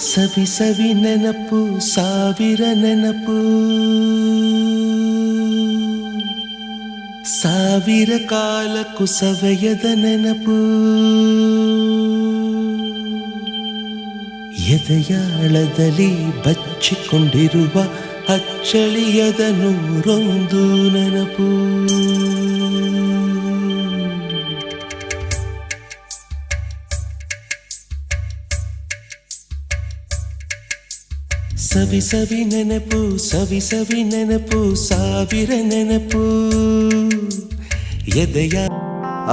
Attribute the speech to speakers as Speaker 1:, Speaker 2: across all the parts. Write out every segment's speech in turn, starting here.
Speaker 1: ಸವಿ ಸವಿ ನೆನಪು ಸಾವಿರ ನೆನಪು, ಸಾವಿರ ಕಾಲಕ್ಕೂ ಸವೆಯದ ನೆನಪು. ಎದೆಯಾಳದಲ್ಲಿ ಬಚ್ಚಿಕೊಂಡಿರುವ ಅಚ್ಚಳಿಯದ ನೂರೊಂದು ನೆನಪು. ಸವಿ ಸವಿ ನೆನಪು ಸವಿ ಸವಿ ನೆನಪು ಸಾವಿರ ನೆನಪು. ಎದೆಯ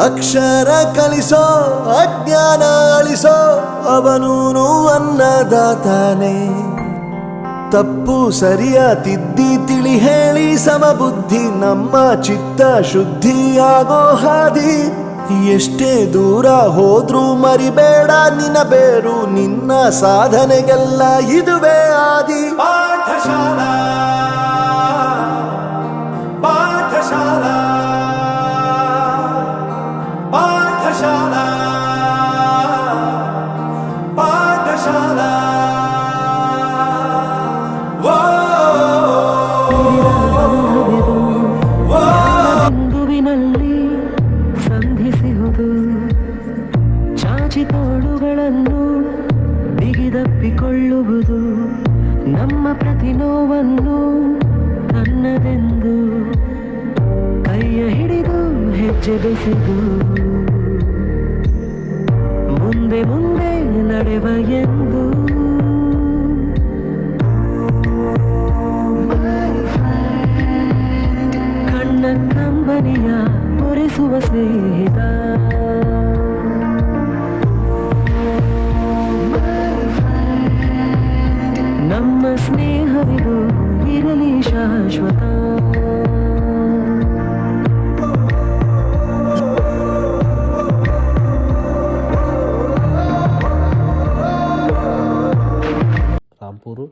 Speaker 2: ಅಕ್ಷರ ಕಲಿಸೋ ಅಜ್ಞಾನ ಅಳಿಸೋ ಅವನೂನು ಅನ್ನದಾತಾನೆ. ತಪ್ಪು ಸರಿಯ ತಿದ್ದಿ ತಿಳಿ ಹೇಳಿ ಸಮಬುದ್ಧಿ ನಮ್ಮ ಚಿತ್ತ ಶುದ್ಧಿಯಾಗೋ ಹಾದಿ. ಎಷ್ಟೇ ದೂರ ಹೋದ್ರೂ ಮರಿಬೇಡ ನಿನ್ನ ಬೇರು, ನಿನ್ನ ಸಾಧನೆಗೆಲ್ಲ ಇದುವೇ ಆದಿ. ಪಾಠಶಾಲಾ ಪಾಠಶಾಲಾ ಪಾಠಶಾಲಾ ಪಾಠಶಾಲಾ.
Speaker 3: ಬಿಂದುವಿನಲ್ಲಿ ಸಂಧಿಸುವುದು ಚಾಚಿ ತೋಳುಗಳನ್ನು ಬಿಗಿದಪ್ಪಿಕೊಳ್ಳುವುದು. ನಮ್ಮ ಪ್ರತಿ ನೋವನ್ನು ತನ್ನದೆಂದು ಕೈಯ ಹಿಡಿದು ಹೆಜ್ಜೆ ಬೆಸೆದು ಮುಂದೆ ಮುಂದೆ ನಡೆವ ಎಂದು. ಕಣ್ಣ ಕಂಬನಿಯ ಒರೆಸುವ ಸ್ನೇಹಿತ, ನಮ್ಮ ಸ್ನೇಹವಿದು ಇರಲಿ ಶಾಶ್ವತ.
Speaker 4: ರಾಂಪುರು.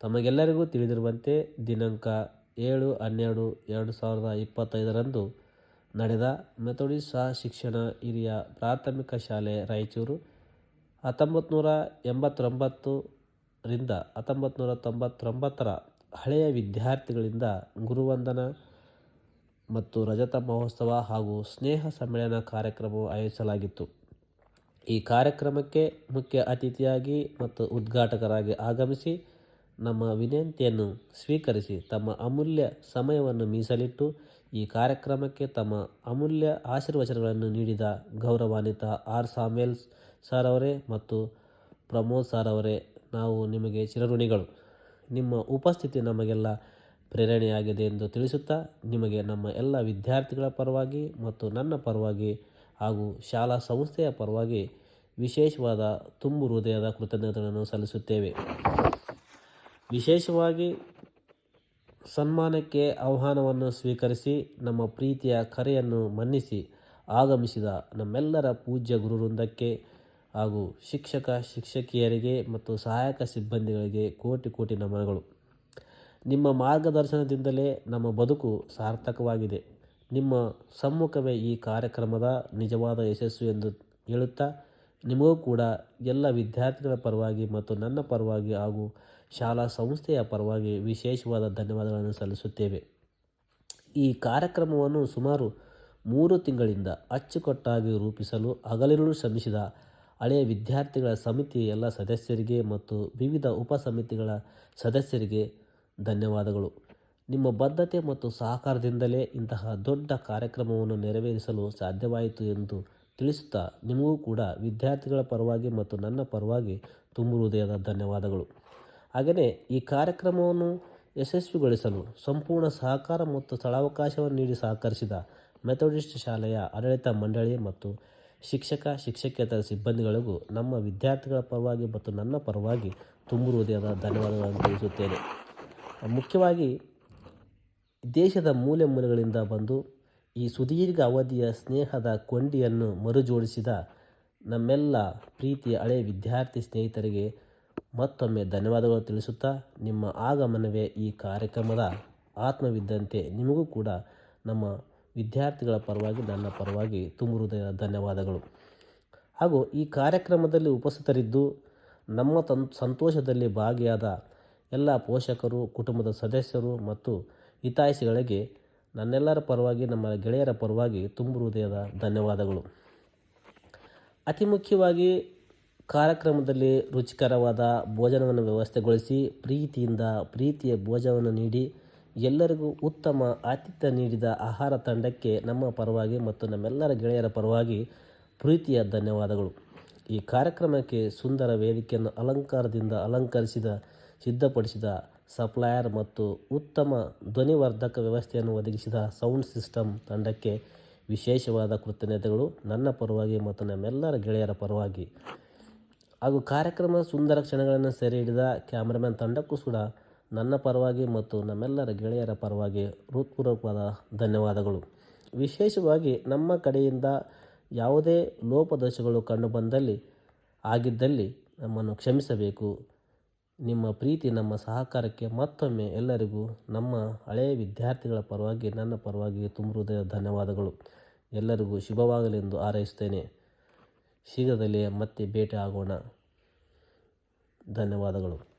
Speaker 4: ತಮಗೆಲ್ಲರಿಗೂ ತಿಳಿದಿರುವಂತೆ ದಿನಾಂಕ 7/12/2025 ನಡೆದ ಮೆಥೋಡಿಸ್ಟ್ ಶಿಕ್ಷಣ ಹಿರಿಯ ಪ್ರಾಥಮಿಕ ಶಾಲೆ ರಾಯಚೂರು 1989 ರಿಂದ 1999 ಹಳೆಯ ವಿದ್ಯಾರ್ಥಿಗಳಿಂದ ಗುರುವಂದನಾ ಮತ್ತು ರಜತ ಮಹೋತ್ಸವ ಹಾಗೂ ಸ್ನೇಹ ಸಮ್ಮೇಳನ ಕಾರ್ಯಕ್ರಮವು ಆಯೋಜಿಸಲಾಗಿತ್ತು. ಈ ಕಾರ್ಯಕ್ರಮಕ್ಕೆ ಮುಖ್ಯ ಅತಿಥಿಯಾಗಿ ಮತ್ತು ಉದ್ಘಾಟಕರಾಗಿ ಆಗಮಿಸಿ ನಮ್ಮ ವಿನಂತಿಯನ್ನು ಸ್ವೀಕರಿಸಿ ತಮ್ಮ ಅಮೂಲ್ಯ ಸಮಯವನ್ನು ಮೀಸಲಿಟ್ಟು ಈ ಕಾರ್ಯಕ್ರಮಕ್ಕೆ ತಮ್ಮ ಅಮೂಲ್ಯ ಆಶೀರ್ವಚನಗಳನ್ನು ನೀಡಿದ ಗೌರವಾನ್ವಿತ ಆರ್ ಸಾಮ್ಯಲ್ ಸರ್ ಅವರೇ ಮತ್ತು ಪ್ರಮೋದ್ ಸರ್ ಅವರೇ, ನಾವು ನಿಮಗೆ ಚಿರಋಣಿಗಳು. ನಿಮ್ಮ ಉಪಸ್ಥಿತಿ ನಮಗೆಲ್ಲ ಪ್ರೇರಣೆಯಾಗಿದೆ ಎಂದು ತಿಳಿಸುತ್ತಾ ನಿಮಗೆ ನಮ್ಮ ಎಲ್ಲ ವಿದ್ಯಾರ್ಥಿಗಳ ಪರವಾಗಿ ಮತ್ತು ನನ್ನ ಪರವಾಗಿ ಹಾಗೂ ಶಾಲಾ ಸಂಸ್ಥೆಯ ಪರವಾಗಿ ವಿಶೇಷವಾದ ತುಂಬು ಹೃದಯದ ಕೃತಜ್ಞತೆಗಳನ್ನು ಸಲ್ಲಿಸುತ್ತೇವೆ. ವಿಶೇಷವಾಗಿ ಸನ್ಮಾನಕ್ಕೆ ಆಹ್ವಾನವನ್ನು ಸ್ವೀಕರಿಸಿ ನಮ್ಮ ಪ್ರೀತಿಯ ಕರೆಯನ್ನು ಮನ್ನಿಸಿ ಆಗಮಿಸಿದ ನಮ್ಮೆಲ್ಲರ ಪೂಜ್ಯ ಗುರುವೃಂದಕ್ಕೆ ಹಾಗೂ ಶಿಕ್ಷಕ ಶಿಕ್ಷಕಿಯರಿಗೆ ಮತ್ತು ಸಹಾಯಕ ಸಿಬ್ಬಂದಿಗಳಿಗೆ ಕೋಟಿ ಕೋಟಿ ನಮನಗಳು. ನಿಮ್ಮ ಮಾರ್ಗದರ್ಶನದಿಂದಲೇ ನಮ್ಮ ಬದುಕು ಸಾರ್ಥಕವಾಗಿದೆ. ನಿಮ್ಮ ಸಮ್ಮುಖವೇ ಈ ಕಾರ್ಯಕ್ರಮದ ನಿಜವಾದ ಯಶಸ್ಸು ಎಂದು ಹೇಳುತ್ತಾ ನಿಮಗೂ ಕೂಡ ಎಲ್ಲ ವಿದ್ಯಾರ್ಥಿಗಳ ಪರವಾಗಿ ಮತ್ತು ನನ್ನ ಪರವಾಗಿ ಹಾಗೂ ಶಾಲಾ ಸಂಸ್ಥೆಯ ಪರವಾಗಿ ವಿಶೇಷವಾದ ಧನ್ಯವಾದಗಳನ್ನು ಸಲ್ಲಿಸುತ್ತೇವೆ. ಈ ಕಾರ್ಯಕ್ರಮವನ್ನು ಸುಮಾರು 3 ತಿಂಗಳಿಂದ ಅಚ್ಚುಕಟ್ಟಾಗಿ ರೂಪಿಸಲು ಹಗಲಿರುಳು ಶ್ರಮಿಸಿದ ಹಳೆಯ ವಿದ್ಯಾರ್ಥಿಗಳ ಸಮಿತಿಯ ಎಲ್ಲ ಸದಸ್ಯರಿಗೆ ಮತ್ತು ವಿವಿಧ ಉಪಸಮಿತಿಗಳ ಸದಸ್ಯರಿಗೆ ಧನ್ಯವಾದಗಳು. ನಿಮ್ಮ ಬದ್ಧತೆ ಮತ್ತು ಸಹಕಾರದಿಂದಲೇ ಇಂತಹ ದೊಡ್ಡ ಕಾರ್ಯಕ್ರಮವನ್ನು ನೆರವೇರಿಸಲು ಸಾಧ್ಯವಾಯಿತು ಎಂದು ತಿಳಿಸುತ್ತಾ ನಿಮಗೂ ಕೂಡ ವಿದ್ಯಾರ್ಥಿಗಳ ಪರವಾಗಿ ಮತ್ತು ನನ್ನ ಪರವಾಗಿ ತುಂಬು ಹೃದಯದ ಧನ್ಯವಾದಗಳು. ಹಾಗೆಯೇ ಈ ಕಾರ್ಯಕ್ರಮವನ್ನು ಯಶಸ್ವಿಗೊಳಿಸಲು ಸಂಪೂರ್ಣ ಸಹಕಾರ ಮತ್ತು ಸ್ಥಳಾವಕಾಶವನ್ನು ನೀಡಿ ಸಹಕರಿಸಿದ ಮೆಥೋಡಿಸ್ಟ್ ಶಾಲೆಯ ಆಡಳಿತ ಮಂಡಳಿ ಮತ್ತು ಶಿಕ್ಷಕ ಶಿಕ್ಷಕೇತರ ಸಿಬ್ಬಂದಿಗಳಿಗೂ ನಮ್ಮ ವಿದ್ಯಾರ್ಥಿಗಳ ಪರವಾಗಿ ಮತ್ತು ನನ್ನ ಪರವಾಗಿ ತುಂಬು ಹೃದಯದ ಧನ್ಯವಾದಗಳನ್ನು ತಿಳಿಸುತ್ತೇನೆ. ಮುಖ್ಯವಾಗಿ ದೇಶದ ಮೂಲೆ ಮೂಲೆಗಳಿಂದ ಬಂದು ಈ ಸುದೀರ್ಘ ಅವಧಿಯ ಸ್ನೇಹದ ಕೊಂಡಿಯನ್ನು ಮರುಜೋಡಿಸಿದ ನಮ್ಮೆಲ್ಲ ಪ್ರೀತಿಯ ಹಳೆಯ ವಿದ್ಯಾರ್ಥಿ ಸ್ನೇಹಿತರಿಗೆ ಮತ್ತೊಮ್ಮೆ ಧನ್ಯವಾದಗಳು ತಿಳಿಸುತ್ತಾ ನಿಮ್ಮ ಆಗಮನವೇ ಈ ಕಾರ್ಯಕ್ರಮದ ಆತ್ಮವಿದ್ದಂತೆ ನಿಮಗೂ ಕೂಡ ನಮ್ಮ ವಿದ್ಯಾರ್ಥಿಗಳ ಪರವಾಗಿ ನನ್ನ ಪರವಾಗಿ ತುಂಬ ಹೃದಯದ ಧನ್ಯವಾದಗಳು. ಹಾಗೂ ಈ ಕಾರ್ಯಕ್ರಮದಲ್ಲಿ ಉಪಸ್ಥಿತರಿದ್ದು ನಮ್ಮ ಸಂತೋಷದಲ್ಲಿ ಭಾಗಿಯಾದ ಎಲ್ಲ ಪೋಷಕರು, ಕುಟುಂಬದ ಸದಸ್ಯರು ಮತ್ತು ಹಿತೈಷಿಗಳಿಗೆ ನನ್ನೆಲ್ಲರ ಪರವಾಗಿ, ನಮ್ಮ ಗೆಳೆಯರ ಪರವಾಗಿ ತುಂಬು ಹೃದಯದ ಧನ್ಯವಾದಗಳು. ಅತಿ ಮುಖ್ಯವಾಗಿ ಕಾರ್ಯಕ್ರಮದಲ್ಲಿ ರುಚಿಕರವಾದ ಭೋಜನವನ್ನು ವ್ಯವಸ್ಥೆಗೊಳಿಸಿ ಪ್ರೀತಿಯ ಭೋಜನವನ್ನು ನೀಡಿ ಎಲ್ಲರಿಗೂ ಉತ್ತಮ ಆತಿಥ್ಯ ನೀಡಿದ ಆಹಾರ ತಂಡಕ್ಕೆ ನಮ್ಮ ಪರವಾಗಿ ಮತ್ತು ನಮ್ಮೆಲ್ಲರ ಗೆಳೆಯರ ಪರವಾಗಿ ಪ್ರೀತಿಯ ಧನ್ಯವಾದಗಳು. ಈ ಕಾರ್ಯಕ್ರಮಕ್ಕೆ ಸುಂದರ ವೇದಿಕೆಯನ್ನು ಅಲಂಕರಿಸಿದ ಸಿದ್ಧಪಡಿಸಿದ ಸಪ್ಲೈಯರ್ ಮತ್ತು ಉತ್ತಮ ಧ್ವನಿವರ್ಧಕ ವ್ಯವಸ್ಥೆಯನ್ನು ಒದಗಿಸಿದ ಸೌಂಡ್ ಸಿಸ್ಟಮ್ ತಂಡಕ್ಕೆ ವಿಶೇಷವಾದ ಕೃತಜ್ಞತೆಗಳು ನನ್ನ ಪರವಾಗಿ ಮತ್ತು ನಮ್ಮೆಲ್ಲರ ಗೆಳೆಯರ ಪರವಾಗಿ. ಹಾಗೂ ಕಾರ್ಯಕ್ರಮದ ಸುಂದರ ಕ್ಷಣಗಳನ್ನು ಸೆರೆ ಹಿಡಿದ ಕ್ಯಾಮ್ರಾಮನ್ ತಂಡಕ್ಕೂ ಕೂಡ ನನ್ನ ಪರವಾಗಿ ಮತ್ತು ನಮ್ಮೆಲ್ಲರ ಗೆಳೆಯರ ಪರವಾಗಿ ಹೃತ್ಪೂರ್ವಕವಾದ ಧನ್ಯವಾದಗಳು. ವಿಶೇಷವಾಗಿ ನಮ್ಮ ಕಡೆಯಿಂದ ಯಾವುದೇ ಲೋಪದೋಷಗಳು ಆಗಿದ್ದಲ್ಲಿ ನಮ್ಮನ್ನು ಕ್ಷಮಿಸಬೇಕು. ನಿಮ್ಮ ಪ್ರೀತಿ, ನಮ್ಮ ಸಹಕಾರಕ್ಕೆ ಮತ್ತೊಮ್ಮೆ ಎಲ್ಲರಿಗೂ ನಮ್ಮ ಹಳೆಯ ವಿದ್ಯಾರ್ಥಿಗಳ ಪರವಾಗಿ, ನನ್ನ ಪರವಾಗಿ ತುಂಬ ಹೃದಯದ ಧನ್ಯವಾದಗಳು. ಎಲ್ಲರಿಗೂ ಶುಭವಾಗಲೆಂದು ಹಾರೈಸುತ್ತೇನೆ. ಶೀಘ್ರದಲ್ಲೇ ಮತ್ತೆ ಭೇಟಿ ಆಗೋಣ. ಧನ್ಯವಾದಗಳು.